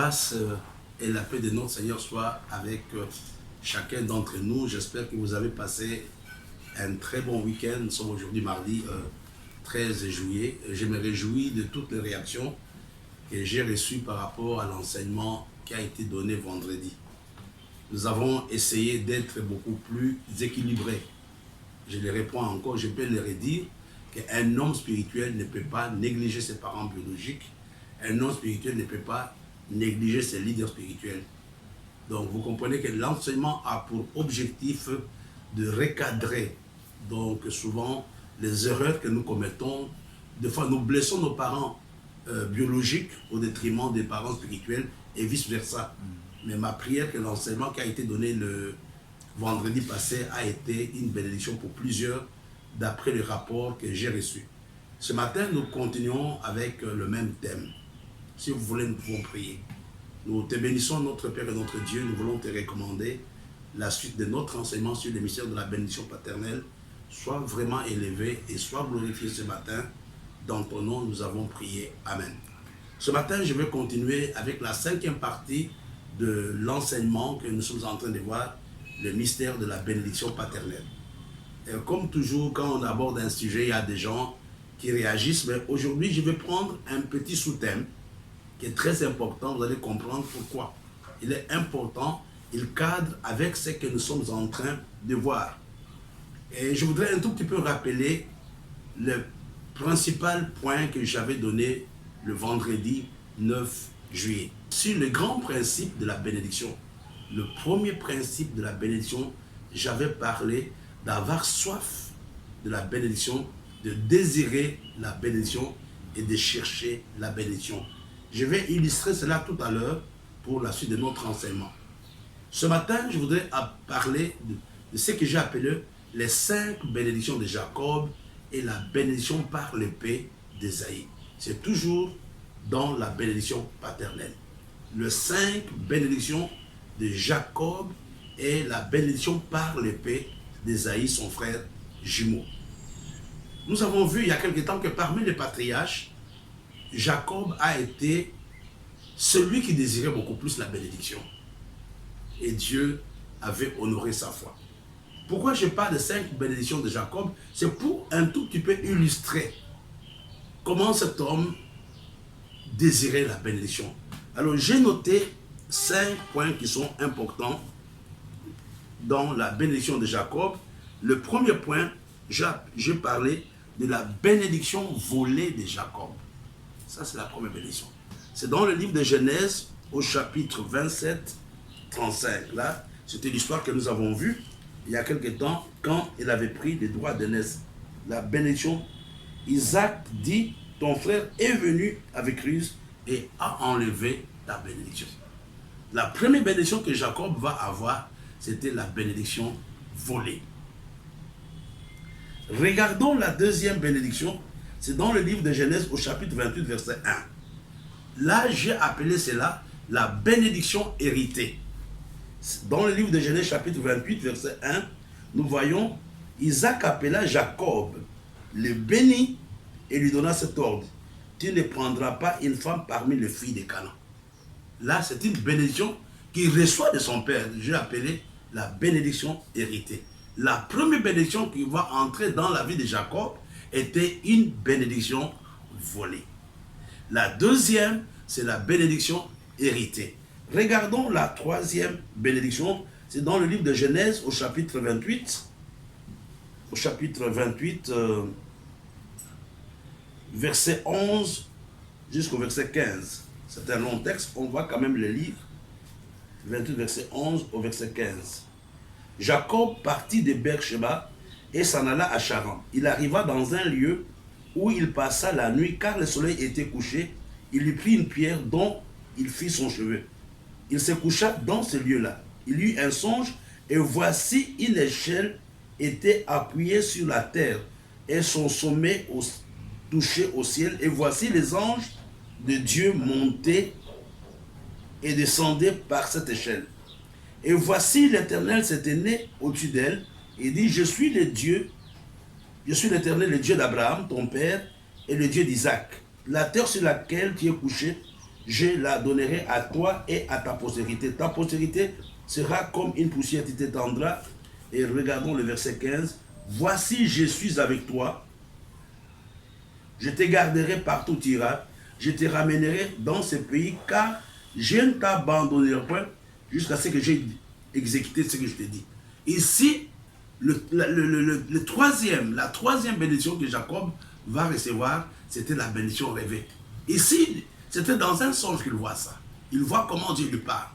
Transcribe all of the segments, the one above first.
grâce et la paix de notre Seigneur soit avec chacun d'entre nous. J'espère que vous avez passé un très bon week-end. Nous sommes aujourd'hui mardi 13 juillet. Je me réjouis de toutes les réactions que j'ai reçues par rapport à l'enseignement qui a été donné vendredi. Nous avons essayé d'être beaucoup plus équilibrés. Je les réponds encore, je peux le redire, qu'un homme spirituel ne peut pas négliger ses parents biologiques. Un homme spirituel ne peut pas négliger ses leaders spirituels. Donc vous comprenez que l'enseignement a pour objectif de recadrer donc souvent les erreurs que nous commettons. Des fois nous blessons nos parents biologiques au détriment des parents spirituels et vice versa. Mais ma prière que l'enseignement qui a été donné le vendredi passé a été une bénédiction pour plusieurs d'après le rapport que j'ai reçu. Ce matin nous continuons avec le même thème. Si vous voulez, nous pouvons prier. Nous te bénissons, notre Père et notre Dieu. Nous voulons te recommander la suite de notre enseignement sur le mystère de la bénédiction paternelle. Sois vraiment élevé et sois glorifié ce matin. Dans ton nom, nous avons prié. Amen. Ce matin, je vais continuer avec la 5e partie de l'enseignement que nous sommes en train de voir, le mystère de la bénédiction paternelle. Et comme toujours, quand on aborde un sujet, il y a des gens qui réagissent. Mais aujourd'hui, je vais prendre un petit sous-thème qui est très important, vous allez comprendre pourquoi. Il est important, il cadre avec ce que nous sommes en train de voir. Et je voudrais un tout petit peu rappeler le principal point que j'avais donné le vendredi 9 juillet. Sur le grand principe de la bénédiction, le premier principe de la bénédiction, j'avais parlé d'avoir soif de la bénédiction, de désirer la bénédiction et de chercher la bénédiction. Je vais illustrer cela tout à l'heure pour la suite de notre enseignement. Ce matin, je voudrais parler de ce que j'ai appelé les 5 bénédictions de Jacob et la bénédiction par l'épée d'Ésaïe. C'est toujours dans la bénédiction paternelle. Les 5 bénédictions de Jacob et la bénédiction par l'épée d'Ésaïe, son frère jumeau. Nous avons vu il y a quelque temps que parmi les patriarches, Jacob a été celui qui désirait beaucoup plus la bénédiction. Et Dieu avait honoré sa foi. Pourquoi je parle de 5 bénédictions de Jacob? C'est pour un tout petit peu illustrer comment cet homme désirait la bénédiction. Alors j'ai noté 5 points qui sont importants dans la bénédiction de Jacob. Le premier point, j'ai parlé de la bénédiction volée de Jacob. Ça, c'est la première bénédiction. C'est dans le livre de Genèse, au chapitre 27, 35. Là, c'était l'histoire que nous avons vue il y a quelque temps, quand il avait pris les droits d'aînesse. La bénédiction, Isaac dit, ton frère est venu avec ruse et a enlevé ta bénédiction. La première bénédiction que Jacob va avoir, c'était la bénédiction volée. Regardons la deuxième bénédiction. C'est dans le livre de Genèse au chapitre 28, verset 1. Là, j'ai appelé cela la bénédiction héritée. Dans le livre de Genèse chapitre 28, verset 1, nous voyons Isaac appela Jacob, le bénit et lui donna cet ordre. Tu ne prendras pas une femme parmi les filles de Canaan. Là, c'est une bénédiction qu'il reçoit de son père. J'ai appelé la bénédiction héritée. La première bénédiction qui va entrer dans la vie de Jacob était une bénédiction volée. La deuxième, c'est la bénédiction héritée. Regardons la troisième bénédiction. C'est dans le livre de Genèse au chapitre 28. Au chapitre 28, verset 11 jusqu'au verset 15. C'est un long texte, on va quand même le lire. 28, verset 11 au verset 15. Jacob partit de Beersheba et s'en alla à Charan. Il arriva dans un lieu où il passa la nuit, car le soleil était couché. Il lui prit une pierre dont il fit son cheveu. Il se coucha dans ce lieu-là. Il eut un songe, et voici une échelle était appuyée sur la terre, et son sommet touchait au ciel. Et voici les anges de Dieu montaient et descendaient par cette échelle. Et voici l'Éternel s'était né au-dessus d'elle, et dit, je suis le Dieu, je suis l'Éternel, le Dieu d'Abraham, ton père, et le Dieu d'Isaac. La terre sur laquelle tu es couché, je la donnerai à toi et à ta postérité. Ta postérité sera comme une poussière qui t'étendra. Et regardons le verset 15. Voici, je suis avec toi. Je te garderai partout où tu iras. Je te ramènerai dans ce pays, car je ne t'abandonnerai point jusqu'à ce que j'ai exécuté ce que je t'ai dit. Ici, la troisième bénédiction que Jacob va recevoir, c'était la bénédiction rêvée. Ici, c'était dans un songe qu'il voit ça. Il voit comment Dieu lui parle.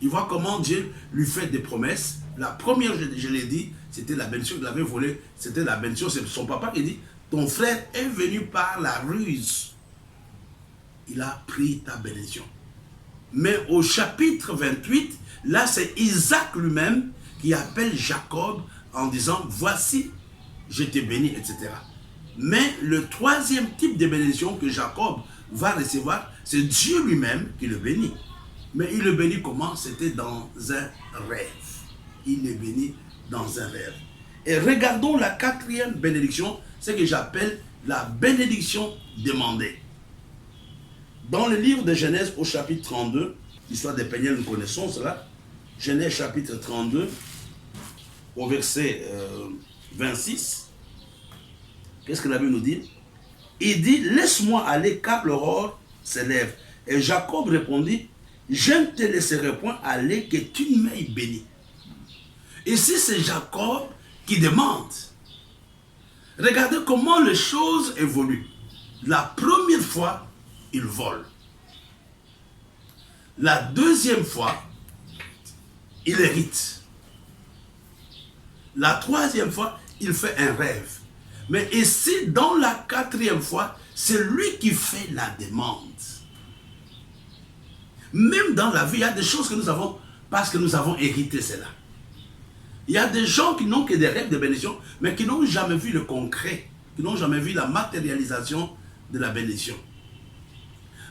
Il voit comment Dieu lui fait des promesses. La première, je l'ai dit, c'était la bénédiction qu'il avait volée. C'était la bénédiction, c'est son papa qui dit, ton frère est venu par la ruse. Il a pris ta bénédiction. Mais au chapitre 28, là c'est Isaac lui-même qui appelle Jacob en disant, voici, je t'ai béni, etc. Mais le troisième type de bénédiction que Jacob va recevoir, c'est Dieu lui-même qui le bénit. Mais il le bénit comment? C'était dans un rêve. Il le bénit dans un rêve. Et regardons la quatrième bénédiction, ce que j'appelle la bénédiction demandée. Dans le livre de Genèse au chapitre 32, l'histoire des Péniels, nous connaissons cela. Genèse chapitre 32, au verset 26. Qu'est-ce que la Bible nous dit? Il dit, laisse-moi aller car l'aurore s'élève. Et Jacob répondit, je ne te laisserai point aller que tu m'aies béni. Ici, c'est Jacob qui demande. Regardez comment les choses évoluent. La première fois, il vole. La deuxième fois, il hérite. La troisième fois, il fait un rêve. Mais ici, dans la quatrième fois, c'est lui qui fait la demande. Même dans la vie, il y a des choses que nous avons parce que nous avons hérité cela. Il y a des gens qui n'ont que des rêves de bénédiction, mais qui n'ont jamais vu le concret, qui n'ont jamais vu la matérialisation de la bénédiction.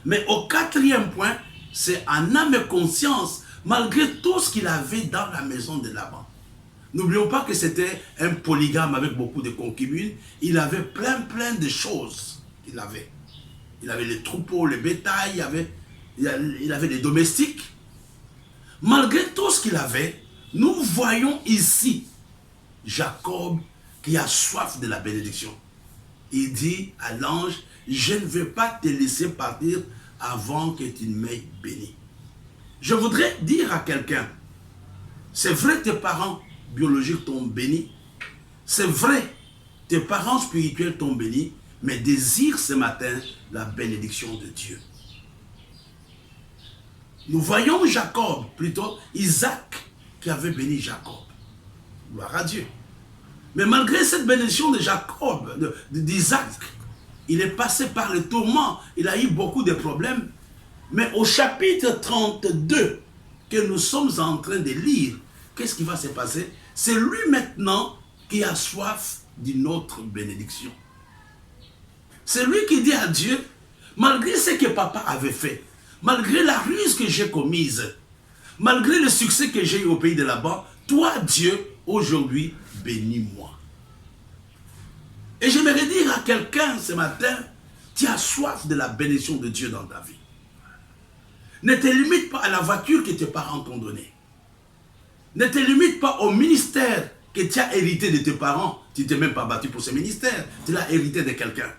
Mais au quatrième point, c'est en âme et conscience, malgré tout ce qu'il avait dans la maison de Laban. N'oublions pas que c'était un polygame avec beaucoup de concubines. Il avait plein de choses qu'il avait. Il avait les troupeaux, les bétails, il avait les domestiques. Malgré tout ce qu'il avait, nous voyons ici Jacob qui a soif de la bénédiction. Il dit à l'ange, je ne vais pas te laisser partir avant que tu ne m'aies béni. Je voudrais dire à quelqu'un, c'est vrai tes parents biologiques t'ont béni, c'est vrai tes parents spirituels t'ont béni, mais désire ce matin la bénédiction de Dieu. Nous voyons Jacob, plutôt Isaac, qui avait béni Jacob. Gloire à Dieu. Mais malgré cette bénédiction de Jacob, d'Isaac, il est passé par le tourment, il a eu beaucoup de problèmes. Mais au chapitre 32, que nous sommes en train de lire, qu'est-ce qui va se passer? C'est lui maintenant qui a soif d'une autre bénédiction. C'est lui qui dit à Dieu, malgré ce que papa avait fait, malgré la ruse que j'ai commise, malgré le succès que j'ai eu au pays de Laban, toi Dieu, aujourd'hui, bénis-moi. Et j'aimerais dire à quelqu'un ce matin, tu as soif de la bénédiction de Dieu dans ta vie. Ne te limite pas à la voiture que tes parents t'ont donnée. Ne te limite pas au ministère que tu as hérité de tes parents. Tu ne t'es même pas battu pour ce ministère, tu l'as hérité de quelqu'un.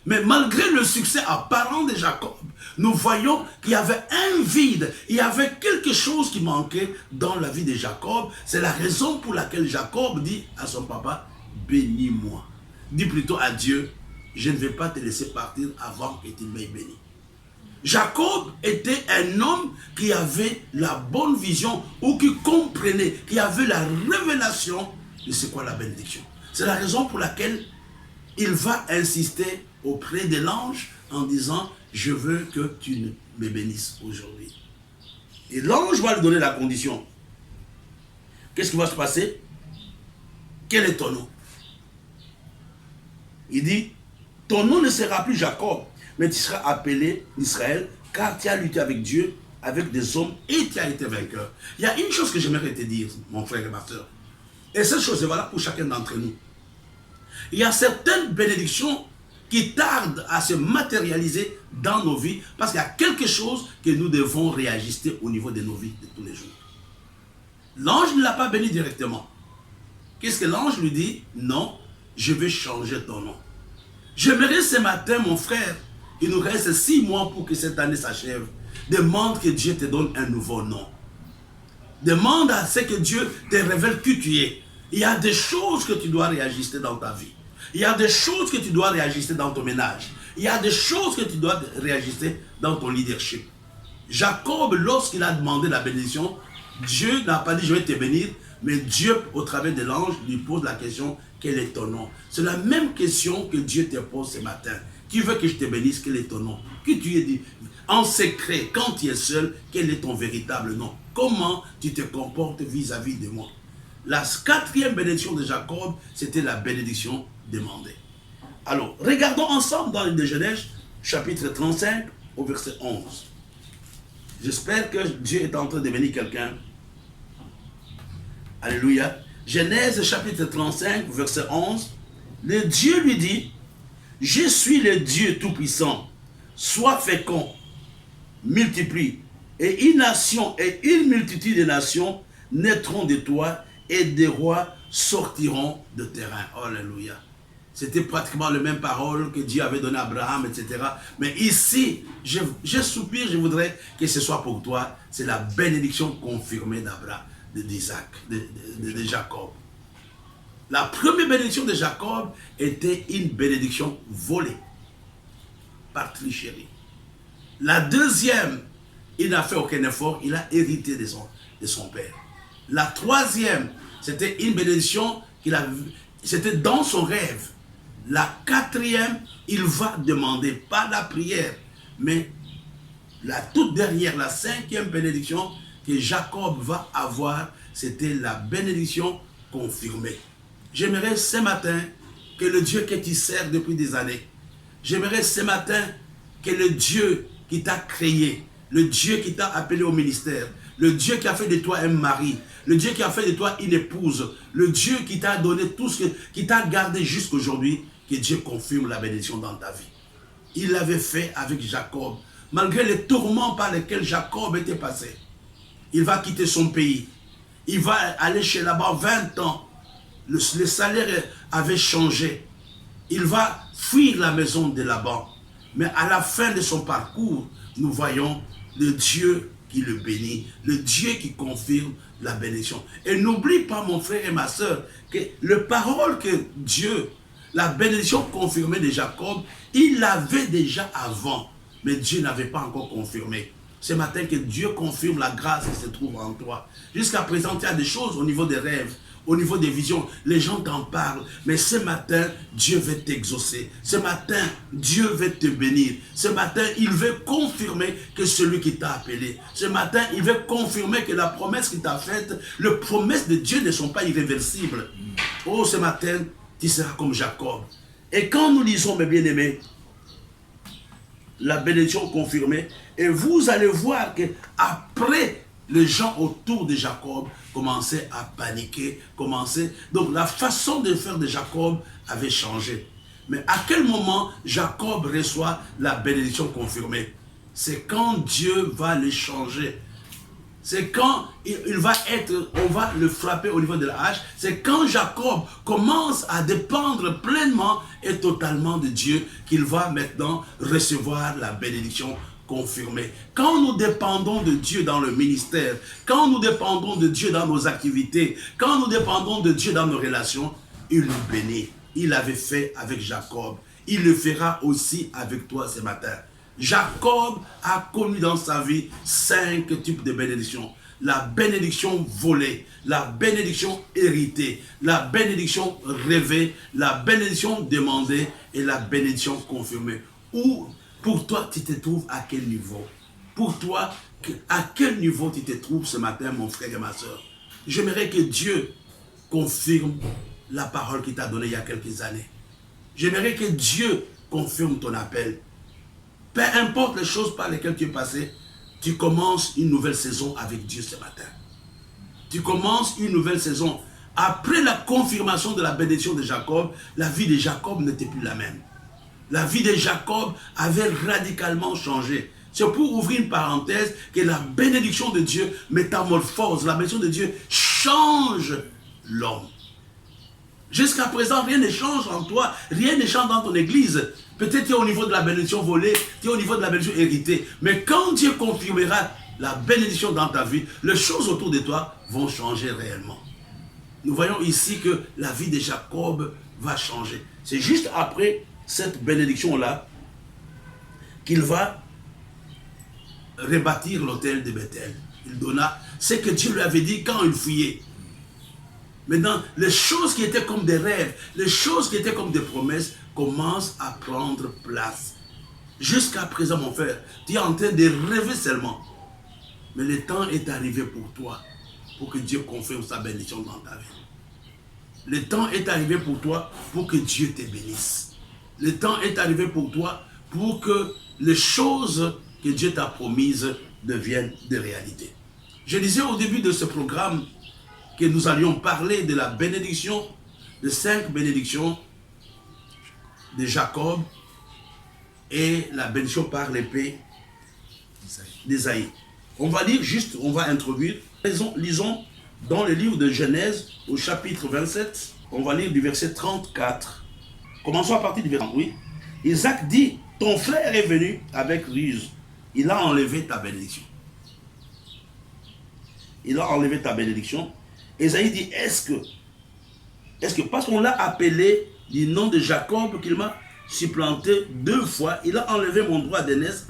Mais malgré le succès apparent de Jacob, nous voyons qu'il y avait un vide, il y avait quelque chose qui manquait dans la vie de Jacob. C'est la raison pour laquelle Jacob dit à son papa, bénis-moi. Dis plutôt à Dieu, je ne vais pas te laisser partir avant que tu m'aies béni. Jacob était un homme qui avait la bonne vision ou qui comprenait, qui avait la révélation de c'est quoi la bénédiction. C'est la raison pour laquelle il va insister auprès de l'ange en disant, je veux que tu me bénisses aujourd'hui. Et l'ange va lui donner la condition. Qu'est-ce qui va se passer? Quel est ton nom? Il dit, ton nom ne sera plus Jacob, mais tu seras appelé Israël, car tu as lutté avec Dieu, avec des hommes, et tu as été vainqueur. Il y a une chose que j'aimerais te dire, mon frère et ma soeur. Et cette chose est valable pour chacun d'entre nous. Il y a certaines bénédictions qui tarde à se matérialiser dans nos vies parce qu'il y a quelque chose que nous devons réajuster au niveau de nos vies de tous les jours. L'ange ne l'a pas béni directement. Qu'est-ce que l'ange lui dit? Non, je vais changer ton nom. J'aimerais ce matin, mon frère, il nous reste 6 mois pour que cette année s'achève. Demande que Dieu te donne un nouveau nom. Demande à ce que Dieu te révèle qui tu es. Il y a des choses que tu dois réajuster dans ta vie. Il y a des choses que tu dois réajuster dans ton ménage. Il y a des choses que tu dois réajuster dans ton leadership. Jacob, lorsqu'il a demandé la bénédiction, Dieu n'a pas dit je vais te bénir, mais Dieu, au travers de l'ange, lui pose la question, quel est ton nom? C'est la même question que Dieu te pose ce matin. Qui veut que je te bénisse? Quel est ton nom? Qui tu es dit? En secret, quand tu es seul, quel est ton véritable nom? Comment tu te comportes vis-à-vis de moi? La 4e bénédiction de Jacob, c'était la bénédiction demandée. Alors, regardons ensemble dans le Genèse, chapitre 35, au verset 11. J'espère que Dieu est en train de bénir quelqu'un. Alléluia. Genèse chapitre 35, verset 11. Le Dieu lui dit, je suis le Dieu tout-puissant, sois fécond, multiplie, et une nation et une multitude de nations naîtront de toi, et des rois sortiront de terrain. Alléluia. C'était pratiquement les mêmes paroles que Dieu avait données à Abraham, etc. Mais ici, je soupire, je voudrais que ce soit pour toi. C'est la bénédiction confirmée d'Abraham, d'Isaac, de Jacob. La première bénédiction de Jacob était une bénédiction volée par tricherie. La deuxième, il n'a fait aucun effort, il a hérité de son père. La troisième, c'était une bénédiction qu'il a vue, c'était dans son rêve. La quatrième, il va demander, pas la prière, mais la toute dernière, la 5e bénédiction que Jacob va avoir, c'était la bénédiction confirmée. J'aimerais ce matin que le Dieu que tu sers depuis des années, j'aimerais ce matin que le Dieu qui t'a créé, le Dieu qui t'a appelé au ministère, le Dieu qui a fait de toi un mari, le Dieu qui a fait de toi une épouse, le Dieu qui t'a donné tout ce qui t'a gardé jusqu'aujourd'hui, que Dieu confirme la bénédiction dans ta vie. Il l'avait fait avec Jacob, malgré les tourments par lesquels Jacob était passé. Il va quitter son pays, il va aller chez Laban 20 ans, le salaire avait changé, il va fuir la maison de Laban, mais à la fin de son parcours, nous voyons le Dieu qui le bénit, le Dieu qui confirme la bénédiction. Et n'oublie pas, mon frère et ma soeur, que les paroles que Dieu, la bénédiction confirmée de Jacob, il l'avait déjà avant, mais Dieu n'avait pas encore confirmé. Ce matin, que Dieu confirme la grâce qui se trouve en toi. Jusqu'à présent, il y a des choses au niveau des rêves, au niveau des visions, les gens t'en parlent, mais ce matin, Dieu veut t'exaucer. Ce matin, Dieu veut te bénir. Ce matin, il veut confirmer que celui qui t'a appelé. Ce matin, il veut confirmer que la promesse qu'il t'a faite, les promesses de Dieu ne sont pas irréversibles. Oh, ce matin, tu seras comme Jacob. Et quand nous lisons, mes bien-aimés, la bénédiction confirmée, et vous allez voir que après, les gens autour de Jacob commençaient à paniquer, donc la façon de faire de Jacob avait changé. Mais à quel moment Jacob reçoit la bénédiction confirmée? C'est quand Dieu va le changer. C'est quand il va on va le frapper au niveau de la hache. C'est quand Jacob commence à dépendre pleinement et totalement de Dieu qu'il va maintenant recevoir la bénédiction confirmée. Quand nous dépendons de Dieu dans le ministère, quand nous dépendons de Dieu dans nos activités, quand nous dépendons de Dieu dans nos relations, il nous bénit. Il l'avait fait avec Jacob. Il le fera aussi avec toi ce matin. Jacob a connu dans sa vie 5 types de bénédictions. La bénédiction volée, la bénédiction héritée, la bénédiction rêvée, la bénédiction demandée et la bénédiction confirmée. Ou pour toi, tu te trouves à quel niveau? Pour toi, à quel niveau tu te trouves ce matin, mon frère et ma soeur? J'aimerais que Dieu confirme la parole qu'il t'a donnée il y a quelques années. J'aimerais que Dieu confirme ton appel. Peu importe les choses par lesquelles tu es passé, tu commences une nouvelle saison avec Dieu ce matin. Tu commences une nouvelle saison. Après la confirmation de la bénédiction de Jacob, la vie de Jacob n'était plus la même. La vie de Jacob avait radicalement changé. C'est pour ouvrir une parenthèse que la bénédiction de Dieu métamorphose, la bénédiction de Dieu change l'homme. Jusqu'à présent, rien ne change en toi, rien ne change dans ton église. Peut-être tu es au niveau de la bénédiction volée, tu es au niveau de la bénédiction héritée. Mais quand Dieu confirmera la bénédiction dans ta vie, les choses autour de toi vont changer réellement. Nous voyons ici que la vie de Jacob va changer. C'est juste après cette bénédiction-là qu'il va rebâtir l'autel de Bethel. Il donna ce que Dieu lui avait dit quand il fuyait. Maintenant, les choses qui étaient comme des rêves, les choses qui étaient comme des promesses commencent à prendre place. Jusqu'à présent, mon frère, tu es en train de rêver seulement. Mais le temps est arrivé pour toi, pour que Dieu confirme sa bénédiction dans ta vie. Le temps est arrivé pour toi, pour que Dieu te bénisse. Le temps est arrivé pour toi, pour que les choses que Dieu t'a promises deviennent des réalités. Je disais au début de ce programme que nous allions parler de la bénédiction, de 5 bénédictions de Jacob et la bénédiction par l'épée d'Ésaïe. On va lire juste, on va introduire. Lisons dans le livre de Genèse au chapitre 27, on va lire du verset 34. Commençons à partir du verset 30. Oui. Isaac dit, ton frère est venu avec ruse. Il a enlevé ta bénédiction. Il a enlevé ta bénédiction. Ésaïe dit, est-ce que parce qu'on l'a appelé du nom de Jacob, qu'il m'a supplanté 2 fois, il a enlevé mon droit d'aînesse,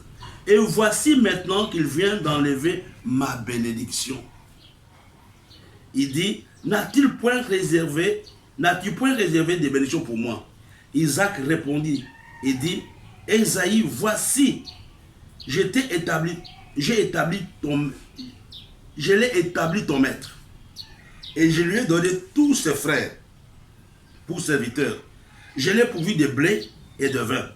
et voici maintenant qu'il vient d'enlever ma bénédiction. Il dit, n'as-tu point réservé des bénédictions pour moi? Isaac répondit et dit, Ésaïe, voici, je l'ai établi ton maître. Et je lui ai donné tous ses frères pour serviteurs. Je l'ai pourvu de blé et de vin.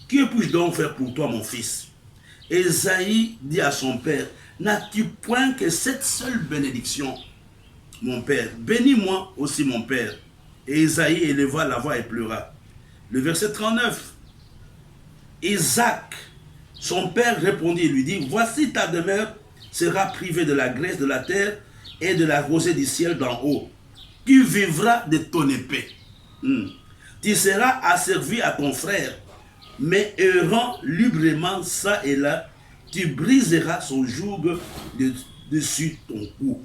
Que puis-je donc faire pour toi, mon fils? Ésaïe dit à son père, n'as-tu point que cette seule bénédiction, mon père? Bénis-moi aussi, mon père. Et Ésaïe éleva la voix et pleura. Le verset 39. Isaac, son père, répondit et lui dit, voici ta demeure sera privée de la graisse de la terre et de la rosée du ciel d'en haut. Tu vivras de ton épée. Tu seras asservi à ton frère, mais errant librement ça et là, tu briseras son joug dessus ton cou.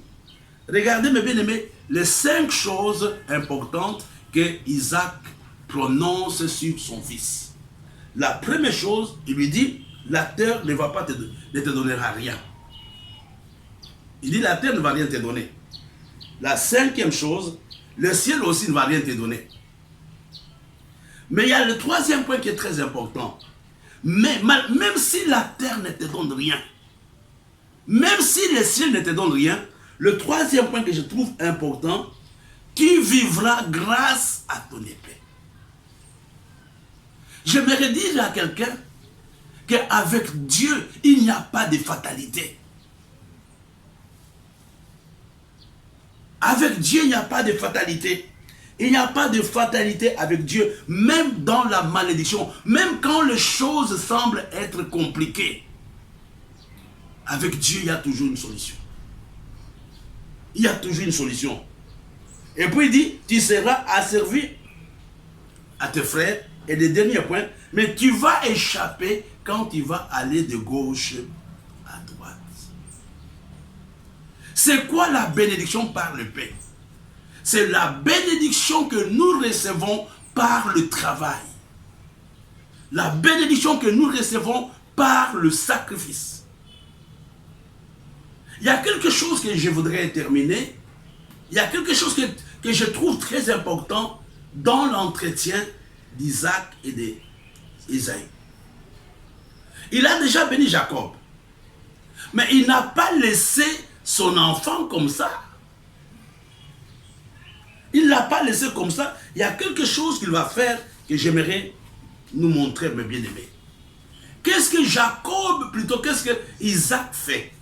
Regardez, mes bien-aimés, les 5 choses importantes que Isaac prononce sur son fils. La première chose, il lui dit, la terre ne te donnera rien. Il dit, la terre ne va rien te donner. La 5e chose, le ciel aussi ne va rien te donner. Mais il y a le 3e point qui est très important. Mais même si la terre ne te donne rien, même si le ciel ne te donne rien, le 3e point que je trouve important, tu vivras grâce à ton épée. J'aimerais dire à quelqu'un qu'avec Dieu, il n'y a pas de fatalité. Avec Dieu, il n'y a pas de fatalité. Il n'y a pas de fatalité avec Dieu, même dans la malédiction, même quand les choses semblent être compliquées. Avec Dieu, il y a toujours une solution. Il y a toujours une solution. Et puis il dit, tu seras asservi à tes frères. Et le dernier point, mais tu vas échapper quand tu vas aller de gauche à droite. C'est quoi la bénédiction par le pain? C'est la bénédiction que nous recevons par le travail. La bénédiction que nous recevons par le sacrifice. Il y a quelque chose que je voudrais terminer. Il y a quelque chose que je trouve très important dans l'entretien d'Isaac et d'Ésaïe. Il a déjà béni Jacob. Mais il n'a pas laissé son enfant comme ça. Il ne l'a pas laissé comme ça. Il y a quelque chose qu'il va faire que j'aimerais nous montrer, mes bien-aimés. Qu'est-ce que Jacob, plutôt, qu'est-ce que Isaac fait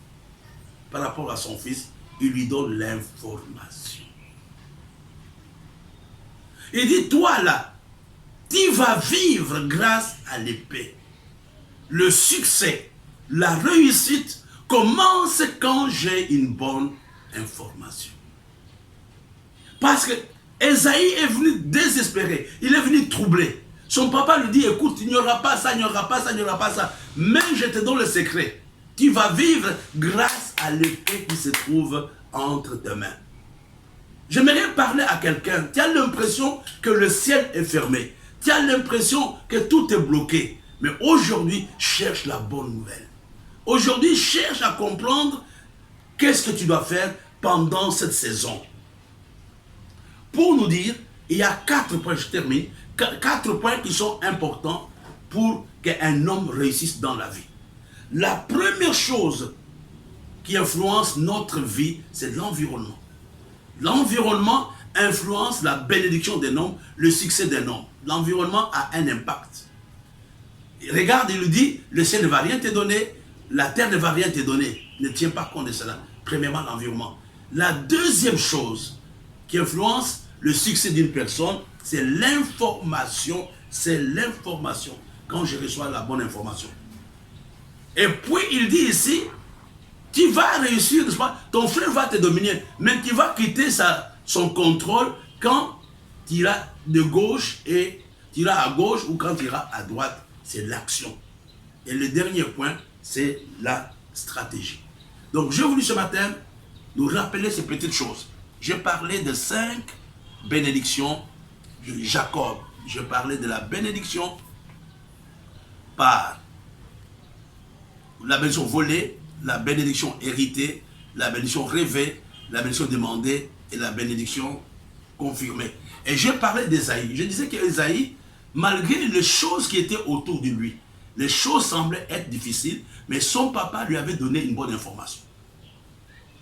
par rapport à son fils? Il lui donne l'information. Il dit, toi là, Tu vas vivre grâce à l'épée. Le succès, la réussite commence quand j'ai une bonne information. Parce que Esaïe est venu désespéré, il est venu troublé. Son papa lui dit, écoute, il n'y aura pas ça, il n'y aura pas ça, il n'y aura pas ça. Mais je te donne le secret. Tu vas vivre grâce à l'épée qui se trouve entre tes mains. J'aimerais parler à quelqu'un. Tu as l'impression que le ciel est fermé. Tu as l'impression que tout est bloqué. Mais aujourd'hui, cherche la bonne nouvelle. Aujourd'hui, cherche à comprendre qu'est-ce que tu dois faire pendant cette saison. Pour nous dire, il y a 4 points, je termine, 4 points qui sont importants pour qu'un homme réussisse dans la vie. La première chose qui influence notre vie, c'est l'environnement. L'environnement influence la bénédiction d'un homme, le succès d'un homme. L'environnement a un impact. Regarde, il lui dit, le ciel ne va rien te donner, la terre ne va rien te donner. Ne tiens pas compte de cela. Premièrement, l'environnement. La deuxième chose qui influence le succès d'une personne, c'est l'information. C'est l'information. Quand je reçois la bonne information. Et puis, il dit ici, tu vas réussir, n'est-ce pas? Ton frère va te dominer, mais tu vas quitter son contrôle quand tu iras de gauche et tu iras à gauche ou quand tu iras à droite. C'est l'action. Et le dernier point, c'est la stratégie. Donc, j'ai voulu ce matin nous rappeler ces petites choses. J'ai parlé de 5 bénédictions de Jacob. Je parlais de la bénédiction par la bénédiction volée, la bénédiction héritée, la bénédiction rêvée, la bénédiction demandée et la bénédiction confirmée. Et j'ai parlé d'Ésaïe. Je disais qu'Ésaïe, malgré les choses qui étaient autour de lui, les choses semblaient être difficiles, mais son papa lui avait donné une bonne information.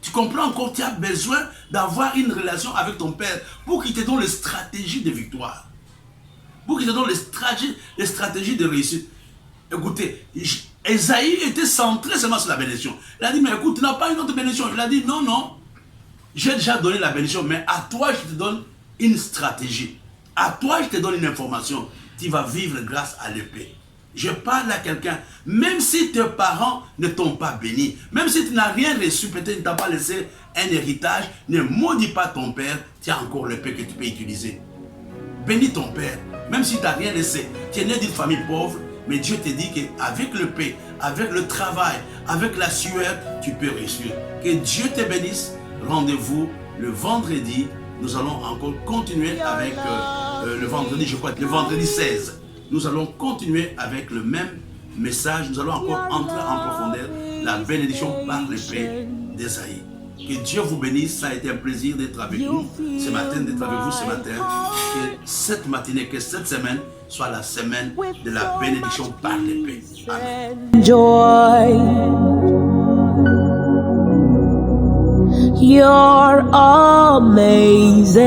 Tu comprends encore, tu as besoin d'avoir une relation avec ton père pour qu'il te donne les stratégies de victoire. Pour qu'il te donne les stratégies de réussite. Écoutez, Esaïe était centré seulement sur la bénédiction. Il a dit, mais écoute, tu n'as pas une autre bénédiction. Il a dit, non, non, j'ai déjà donné la bénédiction, mais à toi, je te donne une stratégie. À toi, je te donne une information. Tu vas vivre grâce à l'épée. Je parle à quelqu'un, même si tes parents ne t'ont pas béni, même si tu n'as rien reçu, peut-être ne t'as pas laissé un héritage, ne maudis pas ton père, tu as encore l'épée que tu peux utiliser. Bénis ton père, même si tu n'as rien laissé. Tu es né d'une famille pauvre, mais Dieu te dit qu'avec l'épée, avec le travail, avec la sueur, tu peux réussir. Que Dieu te bénisse. Rendez-vous le vendredi. Nous allons encore continuer avec le vendredi, je crois, le vendredi 16. Nous allons continuer avec le même message. Nous allons encore entrer en profondeur la bénédiction par l'épée d'Ésaïe. Que Dieu vous bénisse. Ça a été un plaisir d'être avec nous ce matin, d'être avec vous ce matin. Que cette matinée, que cette semaine soit la semaine de la bénédiction par l'épée. Amen. Joy. You're amazing.